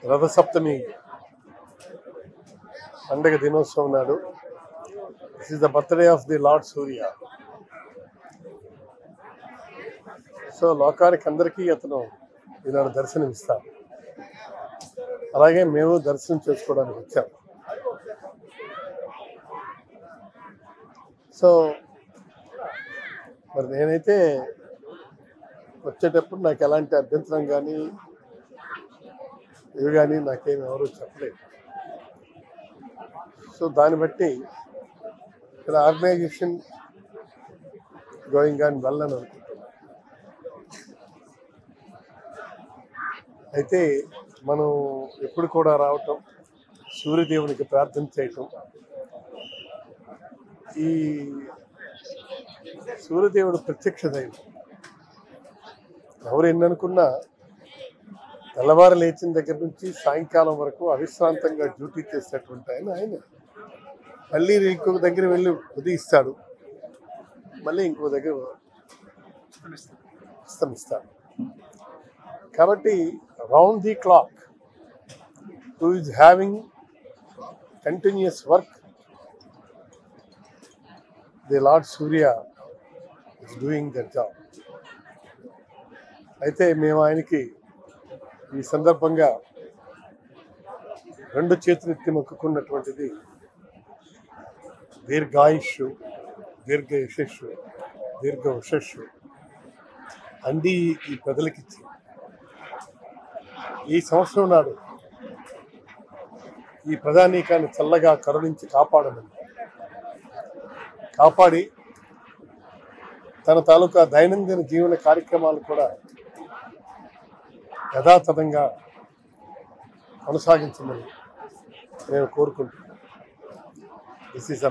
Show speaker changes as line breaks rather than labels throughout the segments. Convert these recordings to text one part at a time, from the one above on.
రథసప్తమి పండగ దినోత్సవం నాడు this is the birthday of the lord Surya. So లోకానికి అందరికీ అతను ఈనాడు దర్శనం ఇస్తాడు. అలాగే మేము దర్శనం చేసుకోవడానికి వచ్చాం. సో మరి నేనైతే వచ్చేటప్పుడు నాకు ఎలాంటి అభ్యంతరం కానీ ఇవి కానీ నాకేమి ఎవరు చెప్పలేదు. సో దాన్ని బట్టి ఇక్కడ ఆర్గనైజేషన్ గోయింగ్ ఆన్ వెల్ అని అనుకుంటున్నాను. అయితే మనం ఎప్పుడు కూడా రావటం, సూర్యదేవునికి ప్రార్థన చేయటం, ఈ సూర్యదేవుడు ప్రత్యక్ష దైవం. ఎవరు ఎన్ననుకున్నా తెల్లవారు లేచిన దగ్గర నుంచి సాయంకాలం వరకు అవిశ్రాంతంగా డ్యూటీ చేసేటువంటి ఆయన మళ్ళీ ఇంకొక దగ్గర వెళ్ళి ఉదయిస్తాడు, మళ్ళీ ఇంకొక దగ్గర అస్తమిస్తాడు. కాబట్టి round the clock who is having continuous work, the lord Surya is doing that job. అయితే మేము ఆయనకి ఈ సందర్భంగా రెండు చేతులు ఎత్తి మొక్కుకున్నటువంటిది దీర్ఘాయుష్షు, దీర్ఘ యశస్సు, దీర్ఘ ఉషస్సు అంది ఈ ప్రజలకిచ్చి ఈ సంవత్సరం నాడు ఈ ప్రజానీకాన్ని చల్లగా కరుణించి కాపాడి తన తాలూకా దైనందిన జీవన కార్యక్రమాలు కూడా యథాతథంగా కొనసాగించమని నేను కోరుకుంటున్నాను. దిస్ ఈజ్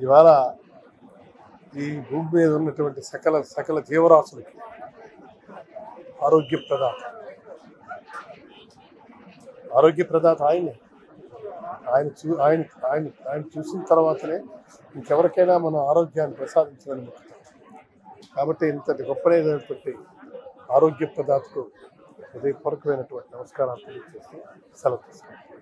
ఇవాళ ఈ భూమి మీద ఉన్నటువంటి సకల జీవరాశులకి ఆరోగ్య ప్రదాత ఆయనే. ఆయన చూసిన తర్వాతనే ఇంకెవరికైనా మన ఆరోగ్యాన్ని ప్రసాదించాలని. కాబట్టి ఇంతటి గొప్పనైనటువంటి ఆరోగ్య ప్రదాతకు హృదయపూర్వకమైనటువంటి నమస్కారాలు తెలియజేస్తూ సెలవు తీసుకుంటాను.